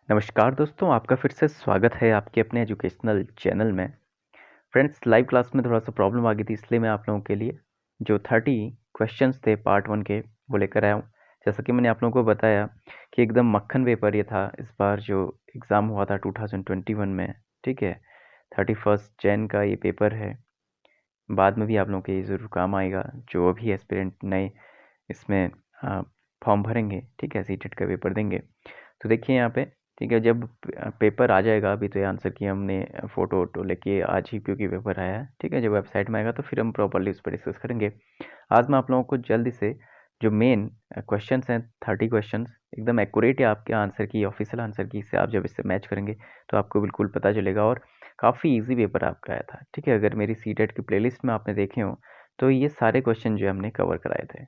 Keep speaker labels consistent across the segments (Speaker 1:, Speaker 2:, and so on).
Speaker 1: नमस्कार दोस्तों, आपका फिर से स्वागत है आपके अपने एजुकेशनल चैनल में। फ्रेंड्स, लाइव क्लास में थोड़ा-सा प्रॉब्लम आ गई थी, इसलिए मैं आप लोगों के लिए जो 30 क्वेश्चंस थे पार्ट 1 के, वो लेकर आया हूँ। जैसा कि मैंने आप लोगों को बताया कि एकदम मक्खन पेपर ये था इस बार जो एग्ज़ाम हुआ था 2021 में, ठीक है? 31 जैन का ये पेपर है। बाद में भी आप लोगों के ये ज़रूर काम आएगा, जो भी एस्पिरेंट नए इसमें फॉर्म भरेंगे, ठीक है? सीटेट का पेपर देंगे। तो देखिए यहाँ पे, ठीक है, जब पेपर आ जाएगा, अभी तो ये आंसर की हमने फ़ोटो वोटो लेके आज ही क्योंकि पेपर आया है, ठीक है, जब वेबसाइट में आएगा तो फिर हम प्रॉपर्ली उस पर डिस्कस करेंगे। आज मैं आप लोगों को जल्दी से जो मेन क्वेश्चंस हैं 30 क्वेश्चंस एकदम एक्यूरेट है आपके आंसर की, ऑफिशियल आंसर की से आप जब इससे मैच करेंगे तो आपको बिल्कुल पता चलेगा और काफ़ी ईजी पेपर आपका आया था, ठीक है। अगर मेरी सीटेट की प्लेलिस्ट में आपने देखे हो तो ये सारे क्वेश्चन जो हमने कवर कराए थे।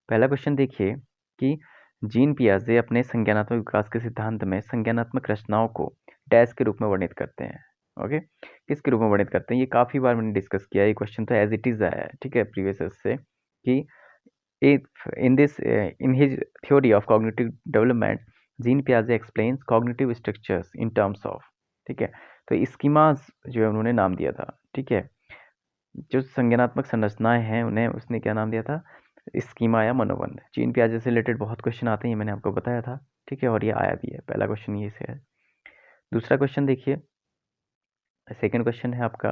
Speaker 1: पहला क्वेश्चन देखिए कि जीन पियाजे अपने संज्ञानात्मक विकास के सिद्धांत में संज्ञानात्मक रचनाओं को डैश के रूप में वर्णित करते हैं। ओके, किसके रूप में वर्णित करते हैं? ये काफ़ी बार मैंने डिस्कस किया है, ये क्वेश्चन तो एज इट इज़ आया है, ठीक है, प्रीवियस से कि in his theory of cognitive development, Jean पियाजे explains cognitive structures in terms of, ठीक है। तो स्कीमास जो है उन्होंने नाम दिया था, ठीक है। जो संज्ञानात्मक संरचनाएं हैं उन्हें उसने क्या नाम दिया था? स्कीमा या मनोबंध। जीन पियाजे से रिलेटेड बहुत क्वेश्चन आते हैं, ये मैंने आपको बताया था, ठीक है, और ये आया भी है। पहला क्वेश्चन ये से है। दूसरा क्वेश्चन देखिए, सेकंड क्वेश्चन है आपका।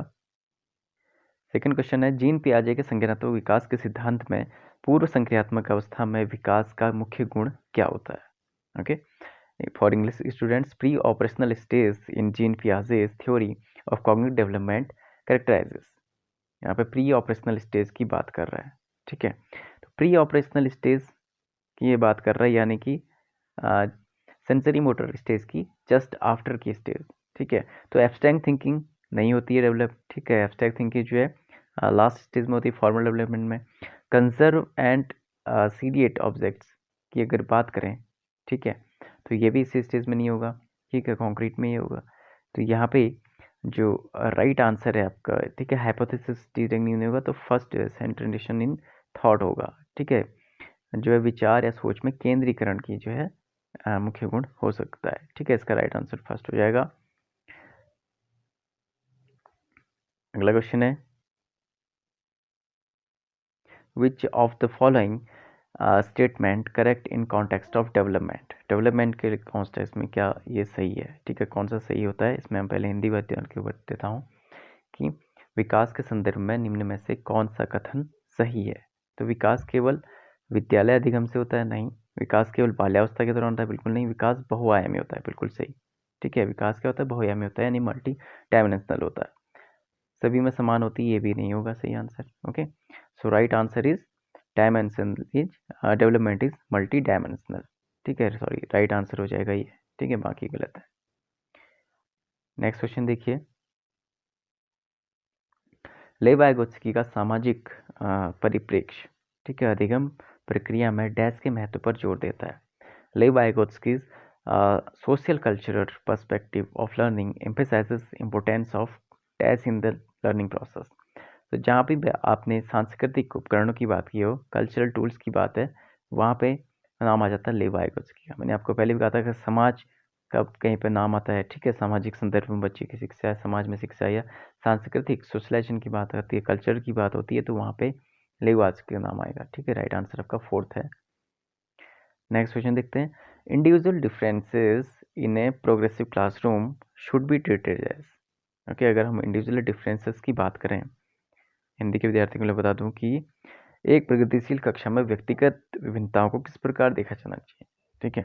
Speaker 1: सेकंड क्वेश्चन है जीन पियाजे के संज्ञानात्मक विकास के सिद्धांत में पूर्व संक्रियात्मक अवस्था में विकास का मुख्य गुण क्या होता है? Okay, for English students, pre operational stage in gene Piaget's theory of cognitive development कैरेक्टराइजेस। यहाँ पे प्री ऑपरेशनल स्टेज की बात कर रहा है, ठीक है। तो प्री ऑपरेशनल स्टेज की ये बात कर रहा है, यानी कि सेंसरी मोटर स्टेज की जस्ट आफ्टर की स्टेज, ठीक है। तो एब्स्ट्रैक्ट थिंकिंग नहीं होती है डेवलप, ठीक है। एब्स्ट्रैक्ट थिंकिंग जो है लास्ट स्टेज में होती है, फॉर्मल डेवलपमेंट में। कंजर्व एंड सीडिएट ऑब्जेक्ट्स की अगर बात करें, ठीक है, तो ये भी इसी स्टेज में नहीं होगा, ठीक है, कॉन्क्रीट में ही होगा। तो यहाँ पे जो राइट आंसर है आपका, ठीक है, हाइपोथेसिस डिटेक्ट नहीं होगा तो फर्स्ट सेंट्रेशन इन थॉट होगा, ठीक है। जो है विचार या सोच में केंद्रीकरण की जो है मुख्य गुण हो सकता है, ठीक है। इसका राइट आंसर फर्स्ट हो जाएगा। अगला क्वेश्चन है, which of the following statement correct in context of development? Development के कॉन्टेक्स्ट में क्या ये सही है, ठीक है, कौन सा सही होता है? इसमें हम पहले हिंदी वाक्य के ऊपर देता हूँ कि विकास के संदर्भ में निम्न में से कौन सा कथन सही है? तो विकास केवल विद्यालय अधिगम से होता है? नहीं। विकास केवल बाल्यावस्था के दौरान होता है? बिल्कुल नहीं। विकास बहुआयामी होता है? बिल्कुल सही, ठीक है। विकास क्या होता है? बहुआयामी होता है, यानी मल्टी डायमेंशनल होता है। सभी में समान होती है, ये भी नहीं होगा सही answer. Okay, so right answer is dimension is development is multi dimensional, ठीक है, सॉरी, राइट आंसर हो जाएगा ये, ठीक है, बाकी गलत है। नेक्स्ट क्वेश्चन देखिए, लेव वाइगोत्स्की का सामाजिक परिप्रेक्ष्य, ठीक है, अधिगम प्रक्रिया में डैश के महत्व पर जोर देता है। लेव Vygotsky social cultural perspective of learning emphasises importance of dash in the learning process. तो जहाँ भी आपने सांस्कृतिक उपकरणों की बात की हो, कल्चरल टूल्स की बात है, वहाँ पे नाम आ जाता है लेव वाइगोत्स्की का। मैंने आपको पहले भी कहा था कि समाज का कहीं पर नाम आता है, ठीक है, सामाजिक संदर्भ में बच्चे की शिक्षा, समाज में शिक्षा या सांस्कृतिक सोशलाइजेशन की बात आती है, कल्चर की बात होती है, तो वहाँ पे लेव वाइगोत्स्की का नाम आएगा, ठीक है। राइट आंसर आपका फोर्थ है। नेक्स्ट क्वेश्चन देखते हैं, individual differences in a progressive classroom should be treated as. Okay, अगर हम इंडिविजुअल डिफरेंसेस की बात करें, हिंदी के विद्यार्थियों के लिए बता दूं कि एक प्रगतिशील कक्षा में व्यक्तिगत विभिन्नताओं को किस प्रकार देखा जाना चाहिए, ठीक है।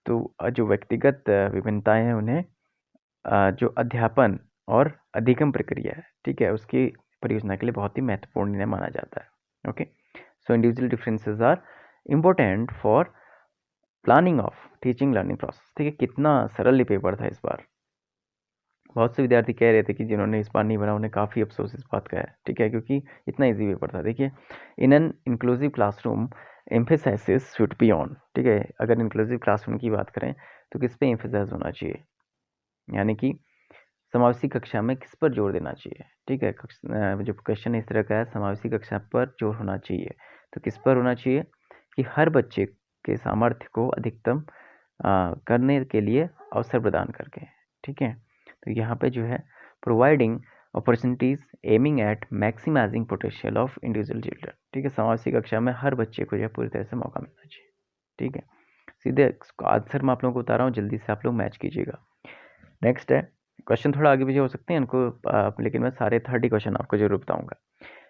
Speaker 1: तो जो व्यक्तिगत विभिन्नताएं हैं उन्हें जो अध्यापन और अधिगम प्रक्रिया है, ठीक है, उसकी परियोजना के लिए बहुत ही महत्वपूर्ण इन्हें माना जाता है। Okay, so individual differences are important for planning of teaching learning process, ठीक है। कितना सरल ये पेपर था इस बार। बहुत से विद्यार्थी कह रहे थे कि जिन्होंने इस बार नहीं भरा उन्हें काफ़ी अफसोस इस बात का है, ठीक है, क्योंकि इतना इजी पेपर था। देखिए, in an inclusive classroom emphasis should be on, ठीक है। अगर इंक्लूसिव क्लासरूम की बात करें तो किस पे एम्फेसाइज होना चाहिए, यानी कि समावेशी कक्षा में किस पर जोर देना चाहिए, ठीक है। जो क्वेश्चन इस तरह का है, समावेशी कक्षा पर जोर होना चाहिए, तो किस पर होना चाहिए कि हर बच्चे के सामर्थ्य को अधिकतम करने के लिए अवसर प्रदान करके, ठीक है। तो यहाँ पे जो है providing opportunities aiming at maximising potential of individual children, ठीक है। समावेशी कक्षा में हर बच्चे को जो है पूरी तरह से मौका मिलना चाहिए, ठीक है। सीधे आंसर मैं आप लोगों को बता रहा हूँ, जल्दी से आप लोग मैच कीजिएगा। नेक्स्ट है, क्वेश्चन थोड़ा आगे पीछे हो सकते हैं इनको, लेकिन मैं सारे 30 क्वेश्चन आपको जरूर बताऊंगा।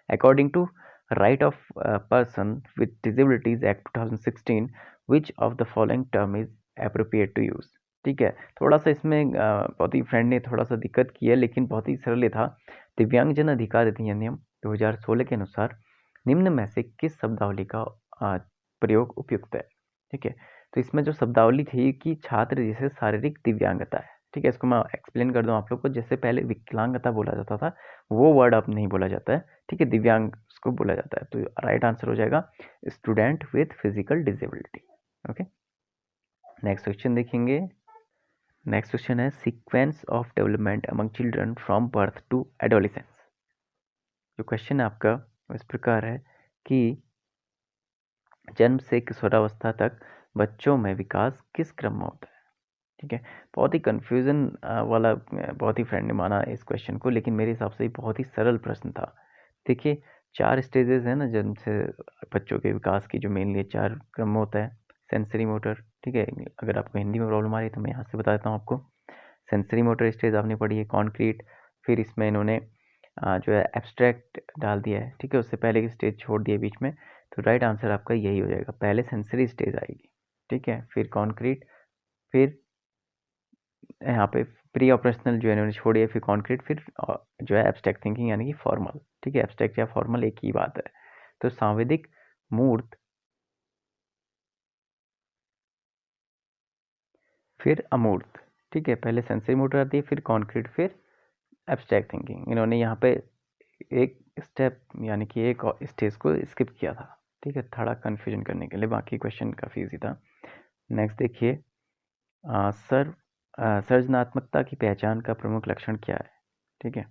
Speaker 1: According to right of person with disabilities act 2016 which of the following term is appropriate to use, ठीक है। थोड़ा सा इसमें बहुत ही फ्रेंड ने थोड़ा सा दिक्कत की है, लेकिन बहुत ही सरल था। दिव्यांगजन अधिकार अधिनियम 2016 के अनुसार निम्न में से किस शब्दावली का प्रयोग उपयुक्त है, ठीक है। तो इसमें जो शब्दावली थी कि छात्र जिसे शारीरिक दिव्यांगता है, ठीक है। इसको मैं एक्सप्लेन कर दूं आप लोग को। जैसे पहले विकलांगता बोला जाता था, वो वर्ड अब नहीं बोला जाता है, ठीक है, दिव्यांग उसको बोला जाता है। तो राइट आंसर हो जाएगा student with physical disability. Okay, next question देखेंगे। नेक्स्ट क्वेश्चन है sequence of development among children from birth to adolescence. जो क्वेश्चन है आपका इस प्रकार है कि जन्म से किशोरावस्था तक बच्चों में विकास किस क्रम में होता है, ठीक है। बहुत ही कंफ्यूजन वाला बहुत ही फ्रेंड ने माना इस क्वेश्चन को, लेकिन मेरे हिसाब से बहुत ही सरल प्रश्न था। देखिए 4 स्टेजेस है ना जन्म से बच्चों के विकास की, जो मेनली 4 क्रम में होता है। सेंसरी मोटर, ठीक है। अगर आपको हिंदी में प्रॉब्लम आ रही है तो मैं यहाँ से बता देता हूँ आपको। सेंसरी मोटर स्टेज आपने पढ़ी है, कॉन्क्रीट, फिर इसमें इन्होंने जो है एब्स्ट्रैक्ट डाल दिया है, ठीक है। उससे पहले की स्टेज छोड़ दिया बीच में। तो राइट आंसर आपका यही हो जाएगा, पहले सेंसरी स्टेज आएगी, ठीक है, फिर कॉन्क्रीट, फिर यहाँ पे प्री ऑपरेशनल जो है इन्होंने छोड़ी है, फिर कॉन्क्रीट, फिर जो है एब्स्ट्रैक्ट थिंकिंग यानी कि फॉर्मल, ठीक है। एब्स्ट्रैक्ट या फॉर्मल एक ही बात है। तो सांवेदिक मूर्त, फिर अमूर्त, ठीक है। पहले सेंसरी मोटर आती है, फिर कॉन्क्रीट, फिर एब्स्ट्रैक्ट थिंकिंग। इन्होंने यहाँ पे एक स्टेप यानी कि एक स्टेज को स्किप किया था, ठीक है, थोड़ा कन्फ्यूजन करने के लिए। बाकी क्वेश्चन काफ़ी ईजी था। नेक्स्ट देखिए, सृजनात्मकता की पहचान का प्रमुख लक्षण क्या है, ठीक है।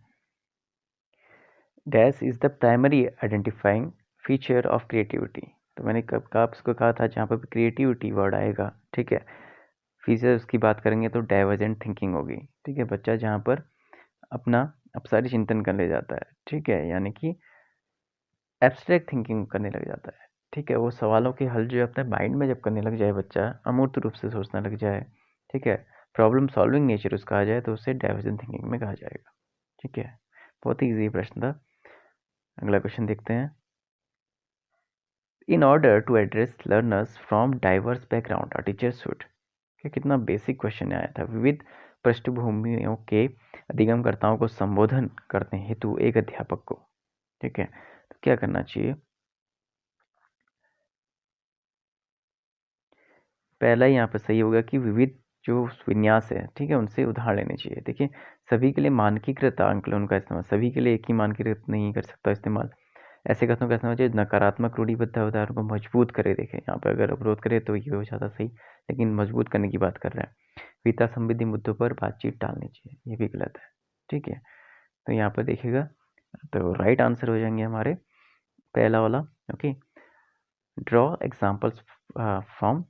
Speaker 1: Dash is the primary identifying feature of creativity. तो मैंने कब आपको कहा था जहाँ पर क्रिएटिविटी वर्ड आएगा, ठीक है, फीचर उसकी बात करेंगे तो डाइवर्जेंट थिंकिंग होगी, ठीक है। बच्चा जहाँ पर अपना अपसारी चिंतन करने जाता है, ठीक है, यानी कि एब्स्ट्रैक्ट थिंकिंग करने लग जाता है, ठीक है। वो सवालों के हल जो है अपने माइंड में जब करने लग जाए बच्चा, अमूर्त रूप से सोचने लग जाए, ठीक है, प्रॉब्लम सॉल्विंग नेचर उसका आ जाए, तो उसे डाइवर्जेंट थिंकिंग में कहा जाएगा, ठीक है। बहुत ही ईजी प्रश्न था। अगला क्वेश्चन देखते हैं। In order to address learners from diverse background a teacher should, कितना बेसिक क्वेश्चन आया था। विविध पृष्ठभूमियों के अधिगमकर्ताओं को संबोधन करने हेतु एक अध्यापक को, ठीक है, तो क्या करना चाहिए। पहला यहाँ पर सही होगा कि विविध जो विन्यास है, ठीक है, उनसे उधार लेने चाहिए। देखिए सभी के लिए मानकीकृत आंकलन का इस्तेमाल, सभी के लिए एक ही मानकीकृत नहीं कर सकता इस्तेमाल। ऐसे कथनों का इस्तेमाल चाहिए नकारात्मक रूढ़िबद्ध अवधारणा को मजबूत करे। देखें यहाँ पे अगर अवरोध करे तो ये हो जाता सही, लेकिन मजबूत करने की बात कर रहा है। पिता संबंधी मुद्दों पर बातचीत टालनी चाहिए, ये भी गलत है, ठीक है। तो यहाँ पर देखिएगा तो राइट आंसर हो जाएंगे हमारे पहला वाला। Okay, draw examples from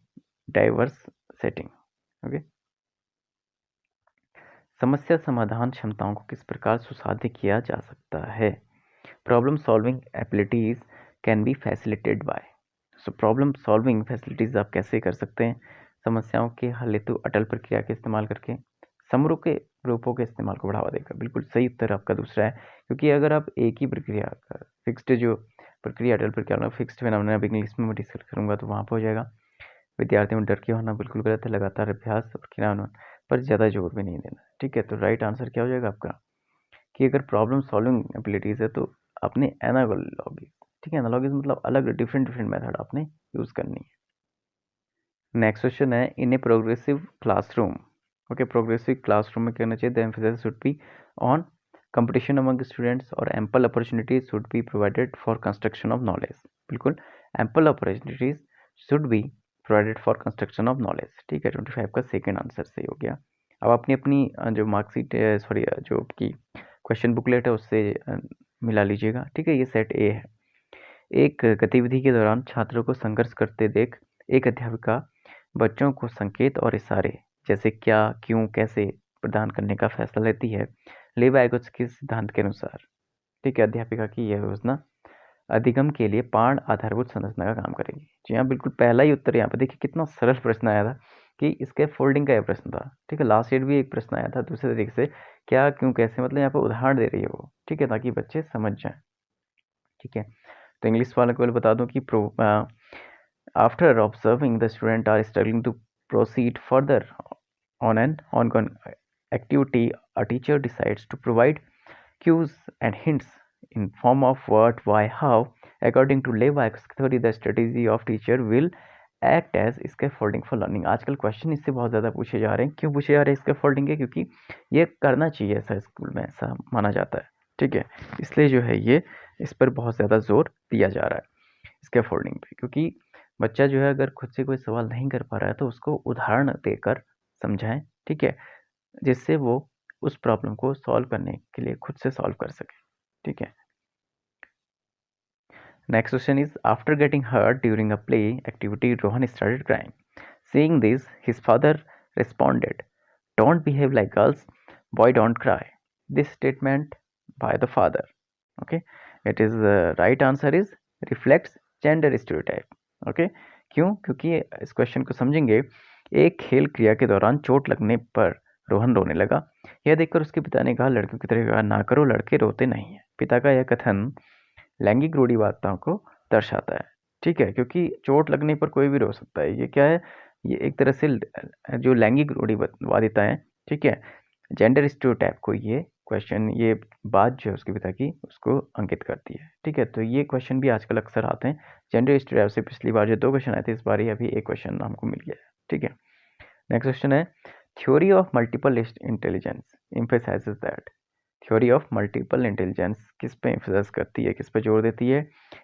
Speaker 1: diverse setting. Okay, समस्या समाधान क्षमताओं को किस प्रकार सुसाध्य किया जा सकता है। Problem solving abilities can be facilitated bye. So problem solving facilities आप कैसे कर सकते हैं, समस्याओं के हल हेतु अटल प्रक्रिया के इस्तेमाल करके, समरूप के रूपों के इस्तेमाल को बढ़ावा देगा। बिल्कुल सही उत्तर आपका दूसरा है, क्योंकि अगर आप एक ही प्रक्रिया फिक्स्ड जो प्रक्रिया अटल प्रक्रिया फिक्स्ड फिनोमेना अब इंग्लिश में मैं डिस्कस करूंगा तो वहाँ पर हो जाएगा। विद्यार्थियों में डर के होना बिल्कुल गलत है, लगातार अभ्यास और क्रियान्वयन पर ज़्यादा जोर भी नहीं देना, ठीक है। तो राइट आंसर क्या हो जाएगा आपका कि अगर प्रॉब्लम सॉल्विंग एबिलिटीज़ है तो अपने एनालॉगी, ठीक है, एनालॉगीज मतलब अलग डिफरेंट डिफरेंट मेथड आपने यूज़ करनी है। नेक्स्ट क्वेश्चन है in a progressive classroom. Okay, progressive classroom में कहना चाहिए the emphasis should be on competition among students और ample opportunities should be provided for construction of knowledge. बिल्कुल, ample opportunities should be provided for construction of knowledge, ठीक है। 25 का second answer सही हो गया। अब अपनी अपनी जो मार्कशीट सॉरी जो आपकी क्वेश्चन बुकलेट है उससे मिला लीजिएगा, ठीक है। ये सेट ए है। एक गतिविधि के दौरान छात्रों को संघर्ष करते देख एक अध्यापिका बच्चों को संकेत और इशारे जैसे क्या, क्यों, कैसे प्रदान करने का फैसला लेती है। लेवी वाइगोत्स्की सिद्धांत के अनुसार, ठीक है, अध्यापिका की यह योजना अधिगम के लिए पाण आधारभूत संरचना का काम करेगी। जी हाँ, बिल्कुल पहला ही उत्तर यहाँ पे देखिए कितना सरल प्रश्न आया था कि इसके फोल्डिंग का यह प्रश्न था। ठीक है, लास्ट ईयर भी एक प्रश्न आया था दूसरे तरीके से, क्या, क्यों, कैसे, मतलब यहाँ पे उदाहरण दे रही है वो, ठीक है, ताकि बच्चे समझ जाएं। ठीक है, तो इंग्लिश वाले को बता दूं कि after observing the student are struggling to proceed further on an ongoing activity, a teacher decides to provide cues and hints in form of what, why, how. According to Levi's theory, the strategy of teacher will act as scaffolding for learning. आजकल question इससे बहुत ज़्यादा पूछे जा रहे हैं। क्यों पूछे जा रहे हैं scaffolding के? क्योंकि ये करना चाहिए, ऐसा स्कूल में ऐसा माना जाता है। ठीक है, इसलिए जो है ये इस पर बहुत ज़्यादा जोर दिया जा रहा है स्कैफोल्डिंग पे, क्योंकि बच्चा जो है अगर खुद से कोई सवाल नहीं कर पा रहा है तो उसको उदाहरण देकर समझाएं। ठीक है, जिससे वो उस प्रॉब्लम को सॉल्व करने के लिए खुद से सॉल्व कर सके। ठीक है, next question is after getting hurt during a play activity Rohan started crying. Seeing this his father responded, don't behave like girls, boy don't cry. This statement by the father, okay, it is right answer is reflects gender stereotype. okay, क्यों? क्योंकि इस question को समझेंगे। एक खेल क्रिया के दौरान चोट लगने पर रोहन रोने लगा। यह देखकर उसके पिता ने कहा, लड़कियों की तरह व्यवहार ना करो, लड़के रोते नहीं हैं। पिता का यह कथन लैंगिक रूढ़िवादिताओं को दर्शाता है। ठीक है, क्योंकि चोट लगने पर कोई भी रो सकता है। ये क्या है? ये एक तरह से जो लैंगिक रूढ़िवादिता है, ठीक है, जेंडर स्टीरियोटाइप को ये क्वेश्चन, ये बात जो है उसके पिता की, उसको अंकित करती है। ठीक है, तो ये क्वेश्चन भी आजकल अक्सर आते हैं। जेंडर स्टीरियोटाइप से पिछली बार जो 2 क्वेश्चन आए थे, इस बार ही अभी एक क्वेश्चन हमको मिल गया है। ठीक है, नेक्स्ट क्वेश्चन है theory of multiple intelligence emphasises that. Theory of multiple intelligence किस पे एम्फेसाइज करती है, किस पे जोर देती है?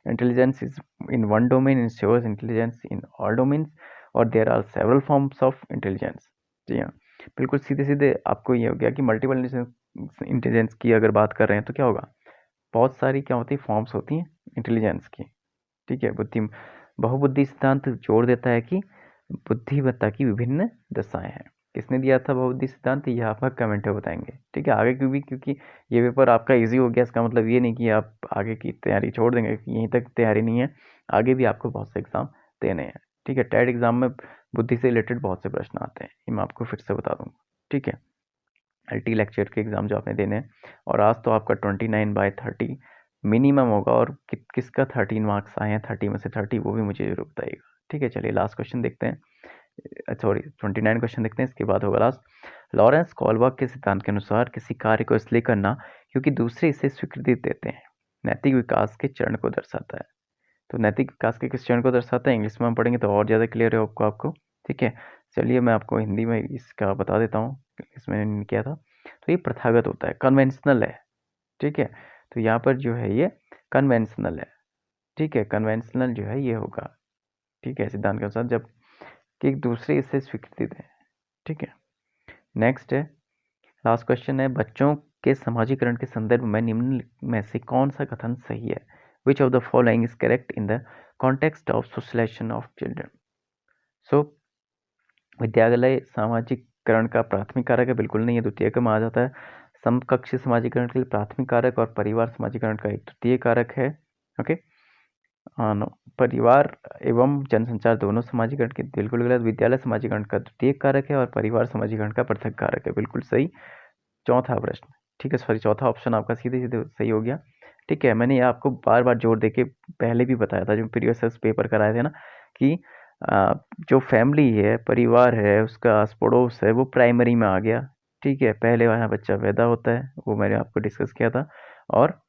Speaker 1: Intelligence is in one domain ensures intelligence in all domains, और there are several forms of intelligence. जी हाँ, बिल्कुल सीधे सीधे आपको ये हो गया कि मल्टीपल इंटेलिजेंस की अगर बात कर रहे हैं तो क्या होगा? बहुत सारी क्या होती है, फॉर्म्स होती हैं इंटेलिजेंस की। ठीक है, बहुबुद्धि सिद्धांत जोर देता है कि बुद्धिमत्ता की विभिन्न दशाएं हैं। किसने दिया था बहुबुद्धि सिद्धांत? ये आप कमेंट में बताएंगे। ठीक है, आगे क्योंकि ये पेपर आपका इजी हो गया, इसका मतलब ये नहीं कि आप आगे की तैयारी छोड़ देंगे, यहीं तक तैयारी नहीं है, आगे भी आपको बहुत से एग्जाम देने हैं। ठीक है, टेट एग्जाम में बुद्धि से रिलेटेड बहुत से प्रश्न आते हैं, ये मैं आपको फिर से बता दूंगा। ठीक है, LT लेक्चर के एग्जाम जो आपने देने हैं, और आज तो आपका 29/30 मिनिमम होगा, और किसका 13 मार्क्स आए हैं 30 में से 30, वो भी मुझे जरूर बताइएगा। ठीक है, चलिए लास्ट क्वेश्चन देखते हैं, सॉरी 29 क्वेश्चन देखते हैं, इसके बाद होगा लास्ट। लॉरेंस कोलबर्ग के सिद्धांत के अनुसार किसी कार्य को इसलिए करना क्योंकि दूसरे इसे स्वीकृति देते हैं, नैतिक विकास के चरण को दर्शाता है। तो नैतिक विकास के किस चरण को दर्शाता है? इंग्लिश में हम पढ़ेंगे तो और ज़्यादा क्लियर है आपको। ठीक है, चलिए मैं आपको हिंदी में इसका बता देता हूँ, इसमें मैंने किया था। तो ये प्रथागत होता है, कन्वेंशनल है। ठीक है, तो यहाँ पर जो है ये कन्वेंशनल है। ठीक है, कन्वेंशनल जो है ये होगा, ठीक है, सिद्धांत के अनुसार, जब कि एक दूसरे इससे स्वीकृति दें। ठीक है, नेक्स्ट है, लास्ट क्वेश्चन है, बच्चों के समाजीकरण के संदर्भ में निम्न में से कौन सा कथन सही है? Which of the following is correct in the context of socialisation of children? So विद्यालय सामाजिकरण का प्राथमिक कारक है? बिल्कुल नहीं है, द्वितीयक में आ जाता है। समकक्षी समाजीकरण के लिए प्राथमिक कारक और परिवार समाजीकरण का एक तृतीय कारक है। ओके, नो, परिवार एवं जनसंचार दोनों समाजीकरण के बिल्कुल गलत। विद्यालय समाजीकरण का द्वितीय कारक है और परिवार समाजीकरण का पृथक कारक है, बिल्कुल सही। चौथा प्रश्न, ठीक है, सॉरी चौथा ऑप्शन आपका सीधे सीधे सही हो गया। ठीक है, मैंने ये आपको बार बार जोर देके पहले भी बताया था, जो प्रीवियस पेपर कराए थे ना, कि जो फैमिली है, परिवार है, उसका आस पड़ोस है, वो प्राइमरी में आ गया। ठीक है, पहले वहाँ बच्चा पैदा होता है, वो मैंने आपको डिस्कस किया था, और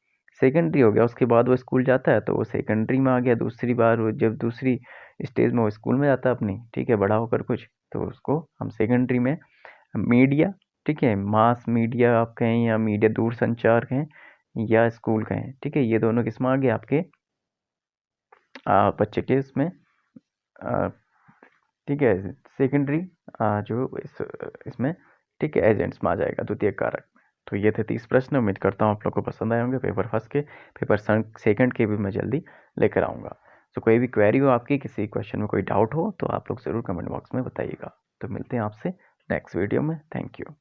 Speaker 1: सेकेंडरी हो गया, उसके बाद वो स्कूल जाता है तो वो सेकेंडरी में आ गया। दूसरी बार वो जब दूसरी स्टेज में वो स्कूल में जाता है अपनी, ठीक है, बड़ा होकर कुछ, तो उसको हम सेकेंडरी में। मीडिया, ठीक है, मास मीडिया आप कहें या मीडिया दूर संचार कहें या स्कूल कहें, ठीक है, ये दोनों किसमें आ गए आपके बच्चे के इसमें, ठीक है, सेकेंडरी जो इसमें, ठीक है, एजेंट्स में आ जाएगा, द्वितीय कारक में। तो ये थे 30 प्रश्न, उम्मीद करता हूँ आप लोग को पसंद आए होंगे। पेपर फर्स्ट के, पेपर सेकंड के भी मैं जल्दी लेकर आऊँगा। सो कोई भी क्वेरी हो आपकी, किसी क्वेश्चन में कोई डाउट हो तो आप लोग ज़रूर कमेंट बॉक्स में बताइएगा। तो मिलते हैं आपसे नेक्स्ट वीडियो में। Thank you.